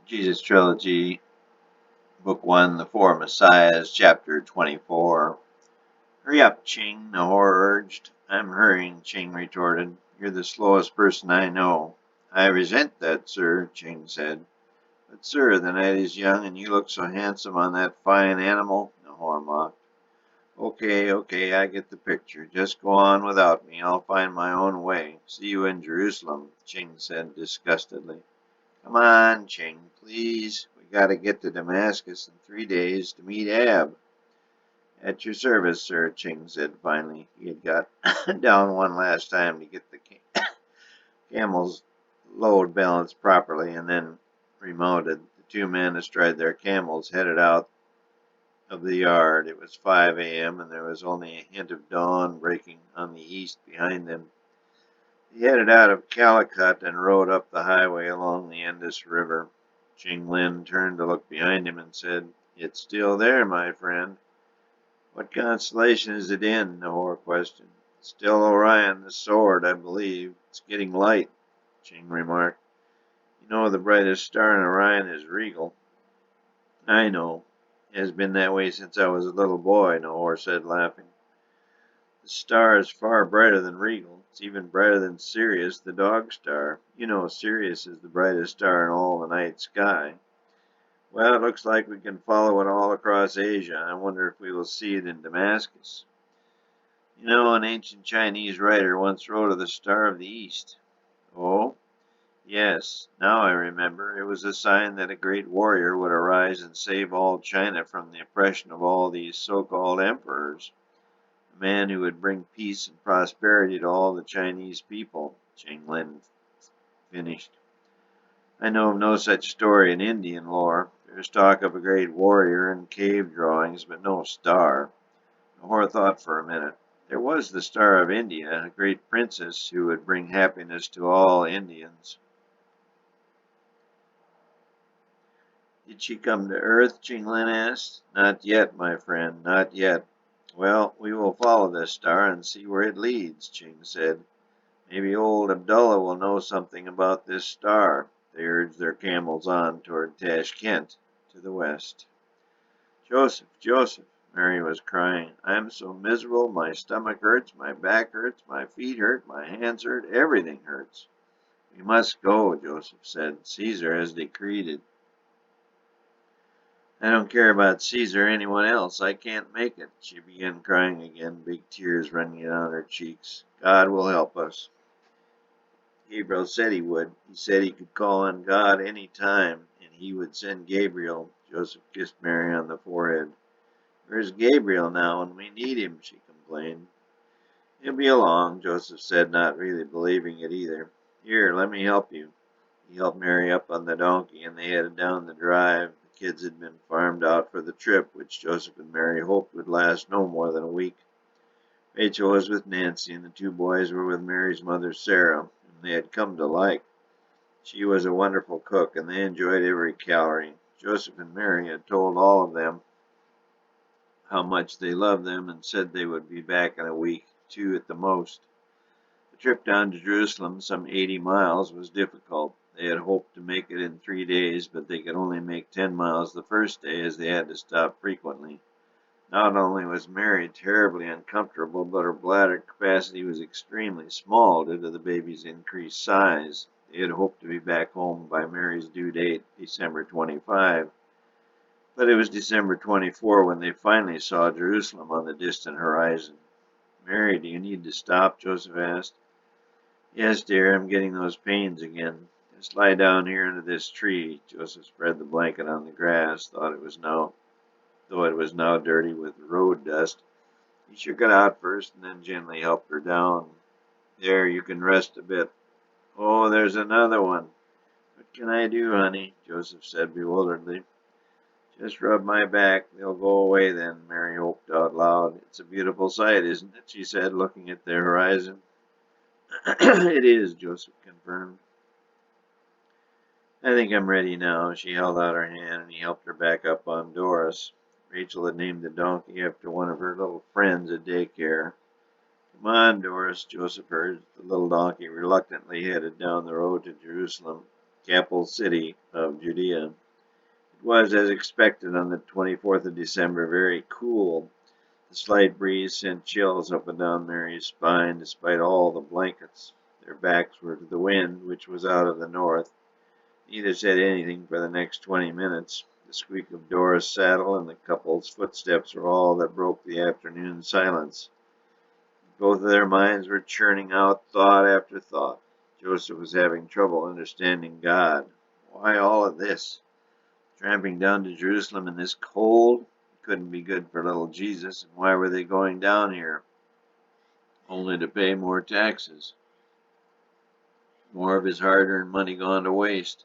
Jesus Trilogy, Book 1, The Four Messiahs, Chapter 24. Hurry up, Ching, Nahor urged. I'm hurrying, Ching retorted. You're the slowest person I know. I resent that, sir, Ching said. But, sir, the night is young and you look so handsome on that fine animal, Nahor mocked. Okay, I get the picture. Just go on without me. I'll find my own way. See you in Jerusalem, Ching said disgustedly. Come on, Ching, please. We gotta get to Damascus in 3 days to meet Ab. At your service, sir, Ching said finally. He had got down one last time to get the camel's load balanced properly and then remounted. The two men astride their camels headed out of the yard. It was 5 a.m. and there was only a hint of dawn breaking on the east behind them. He headed out of Calicut and rode up the highway along the Indus River. Ching Lin turned to look behind him and said, It's still there, my friend. What constellation is it in? Nahor questioned. Still Orion, the sword, I believe. It's getting light, Ching remarked. You know the brightest star in Orion is Regal. I know. It has been that way since I was a little boy, Nahor said, laughing. The star is far brighter than Regal. It's even brighter than Sirius, the dog star. You know Sirius is the brightest star in all the night sky. Well, it looks like we can follow it all across Asia. I wonder if we will see it in Damascus. You know, an ancient Chinese writer once wrote of the Star of the East. Oh? Yes, now I remember. It was a sign that a great warrior would arise and save all China from the oppression of all these so-called emperors. A man who would bring peace and prosperity to all the Chinese people, Ching Lin finished. I know of no such story in Indian lore. There's talk of a great warrior in cave drawings, but no star. Nahor thought for a minute. There was the Star of India, a great princess who would bring happiness to all Indians. Did she come to Earth? Ching Lin asked. Not yet, my friend, not yet. Well, we will follow this star and see where it leads, Ching said. Maybe old Abdullah will know something about this star. They urged their camels on toward Tashkent, to the west. Joseph, Mary was crying. I am so miserable. My stomach hurts, my back hurts, my feet hurt, my hands hurt, everything hurts. We must go, Joseph said. Caesar has decreed it. I don't care about Caesar or anyone else. I can't make it. She began crying again, big tears running down her cheeks. God will help us. Gabriel said he would. He said he could call on God any time, and he would send Gabriel. Joseph kissed Mary on the forehead. Where's Gabriel now when we need him? She complained. He'll be along, Joseph said, not really believing it either. Here, let me help you. He helped Mary up on the donkey, and they headed down the drive. The kids had been farmed out for the trip, which Joseph and Mary hoped would last no more than a week. Rachel was with Nancy, and the two boys were with Mary's mother, Sarah, whom they had come to like. She was a wonderful cook, and they enjoyed every calorie. Joseph and Mary had told all of them how much they loved them and said they would be back in a week, 2 at the most. The trip down to Jerusalem, some 80 miles, was difficult. They had hoped to make it in 3 days, but they could only make 10 miles the first day as they had to stop frequently. Not only was Mary terribly uncomfortable, but her bladder capacity was extremely small due to the baby's increased size. They had hoped to be back home by Mary's due date, December 25. But it was December 24 when they finally saw Jerusalem on the distant horizon. Mary, do you need to stop? Joseph asked. Yes, dear, I'm getting those pains again. Just lie down here under this tree. Joseph spread the blanket on the grass, though it was now dirty with road dust. He shook it out first and then gently helped her down. There, you can rest a bit. Oh, there's another one. What can I do, honey? Joseph said bewilderedly. Just rub my back. They'll go away then, Mary hoped out loud. It's a beautiful sight, isn't it? She said, looking at the horizon. It is, Joseph confirmed. I think I'm ready now. She held out her hand and he helped her back up on Doris. Rachel had named the donkey after one of her little friends at daycare. Come on, Doris, Joseph urged. The little donkey reluctantly headed down the road to Jerusalem. capital city of Judea. It was, as expected, on the 24th of December, very cool. The slight breeze sent chills up and down Mary's spine despite all the blankets. Their backs were to the wind, which was out of the north. Neither said anything for the next 20 minutes. The squeak of Dora's saddle and the couple's footsteps were all that broke the afternoon silence. Both of their minds were churning out thought after thought. Joseph was having trouble understanding God. Why all of this? Tramping down to Jerusalem in this cold? Couldn't be good for little Jesus. And why were they going down here? Only to pay more taxes. More of his hard-earned money gone to waste.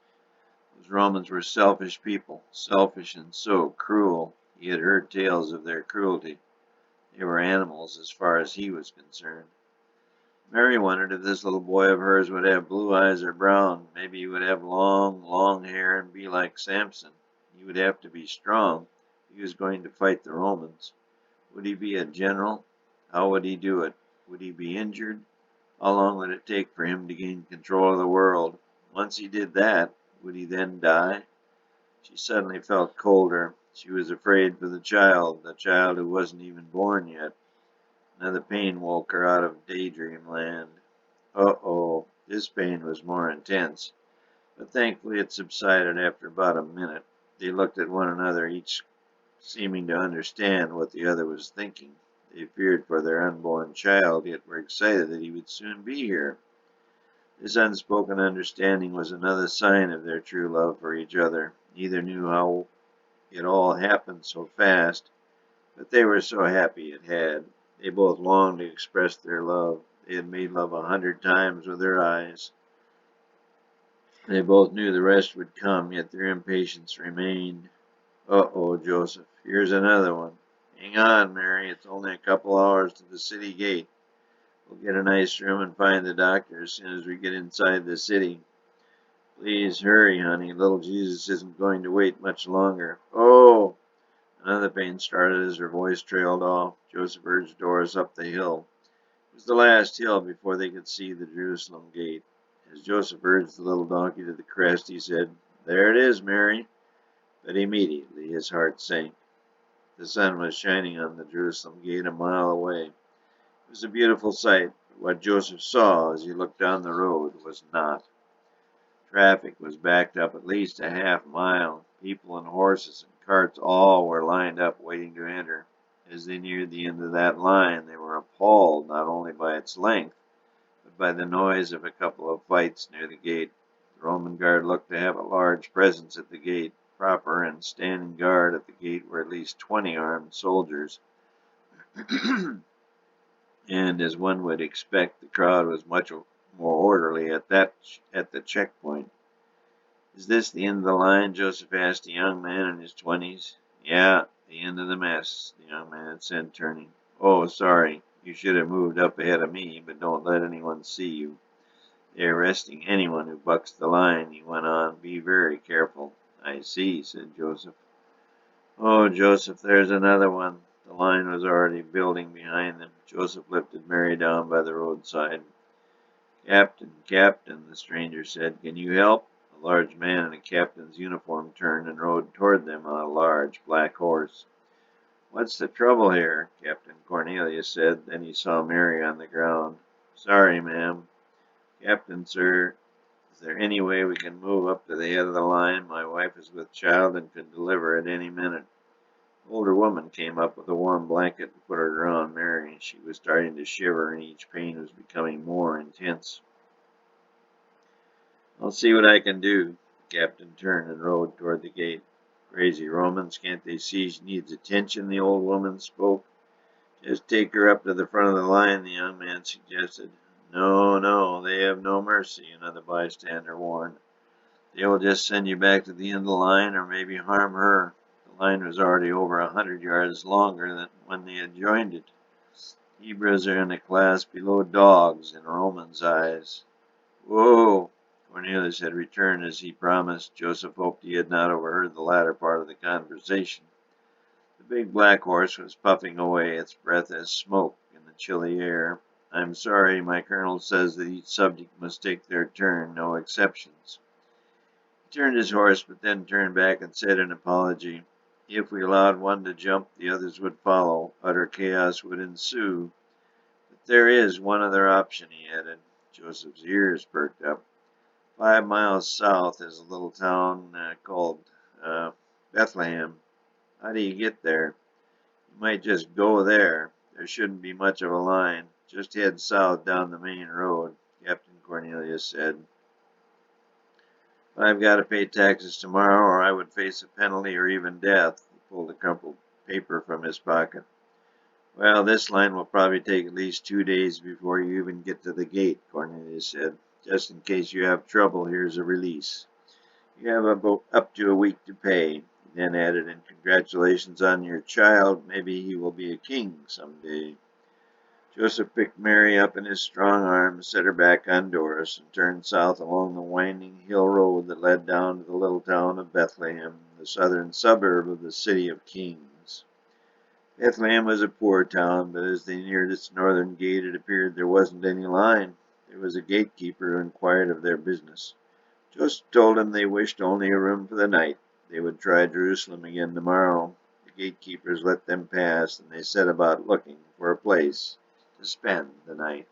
Those Romans were selfish people, selfish and so cruel. He had heard tales of their cruelty. They were animals as far as he was concerned. Mary wondered if this little boy of hers would have blue eyes or brown. Maybe he would have long, long hair and be like Samson. He would have to be strong. He was going to fight the Romans. Would he be a general? How would he do it? Would he be injured? How long would it take for him to gain control of the world? Once he did that, would he then die? She suddenly felt colder. She was afraid for the child who wasn't even born yet. Another pain woke her out of daydream land. Uh-oh, this pain was more intense, but thankfully it subsided after about a minute. They looked at one another, each seeming to understand what the other was thinking. They feared for their unborn child, yet were excited that he would soon be here. This unspoken understanding was another sign of their true love for each other. Neither knew how it all happened so fast, but they were so happy it had. They both longed to express their love. They had made love 100 times with their eyes. They both knew the rest would come, yet their impatience remained. Uh-oh, Joseph, here's another one. Hang on, Mary, it's only a couple hours to the city gate. We'll get a nice room and find the doctor as soon as we get inside the city. Please hurry, honey. Little Jesus isn't going to wait much longer. Oh! Another pain started as her voice trailed off. Joseph urged Doris up the hill. It was the last hill before they could see the Jerusalem gate. As Joseph urged the little donkey to the crest, he said, "There it is, Mary." But immediately his heart sank. The sun was shining on the Jerusalem gate a mile away. It was a beautiful sight, but what Joseph saw as he looked down the road was not. Traffic was backed up at least a half mile. People and horses and carts all were lined up waiting to enter. As they neared the end of that line, they were appalled not only by its length, but by the noise of a couple of fights near the gate. The Roman guard looked to have a large presence at the gate. Proper and standing guard at the gate were at least 20 armed soldiers. And as one would expect, the crowd was much more orderly at the checkpoint. "Is this the end of the line?" Joseph asked a young man in his 20s. "Yeah, the end of the mess," the young man said, turning. "Oh, sorry. You should have moved up ahead of me, but don't let anyone see you. They're arresting anyone who bucks the line," he went on. "Be very careful." "I see," said Joseph. "Oh, Joseph, there's another one." The line was already building behind them. Joseph lifted Mary down by the roadside. "Captain, Captain," the stranger said, "can you help?" A large man in a captain's uniform turned and rode toward them on a large black horse. "What's the trouble here?" Captain Cornelius said. Then he saw Mary on the ground. "Sorry, ma'am." "Captain, sir, is there any way we can move up to the head of the line? My wife is with child and could deliver at any minute." An older woman came up with a warm blanket and put it around Mary. She was starting to shiver, and each pain was becoming more intense. "I'll see what I can do." The captain turned and rode toward the gate. "Crazy Romans, can't they see she needs attention?" the old woman spoke. "Just take her up to the front of the line," the young man suggested. "No, no, they have no mercy," another bystander warned. "They will just send you back to the end of the line, or maybe harm her." The line was already over 100 yards longer than when they had joined it. Hebrews are in a class below dogs in Romans' eyes. "Whoa!" Cornelius had returned as he promised. Joseph hoped he had not overheard the latter part of the conversation. The big black horse was puffing away, its breath as smoke in the chilly air. "I'm sorry, my colonel says that each subject must take their turn, no exceptions." He turned his horse, but then turned back and said in apology, "If we allowed one to jump, the others would follow. Utter chaos would ensue. But there is one other option," he added. Joseph's ears perked up. 5 miles south is a little town called uh, Bethlehem. How do you get there? You might just go there. There shouldn't be much of a line. Just head south down the main road," Captain Cornelius said. "But I've got to pay taxes tomorrow, or I would face a penalty or even death." He pulled a crumpled paper from his pocket. "Well, this line will probably take at least 2 days before you even get to the gate," Cornelius said. "Just in case you have trouble, here's a release. You have about up to a week to pay." He then added, "And congratulations on your child. Maybe he will be a king some day." Joseph picked Mary up in his strong arms, set her back on Doris, and turned south along the winding hill road that led down to the little town of Bethlehem, the southern suburb of the City of Kings. Bethlehem was a poor town, but as they neared its northern gate it appeared there wasn't any line. There was a gatekeeper who inquired of their business. Joseph told him they wished only a room for the night. They would try Jerusalem again tomorrow. The gatekeepers let them pass, and they set about looking for a place to spend the night.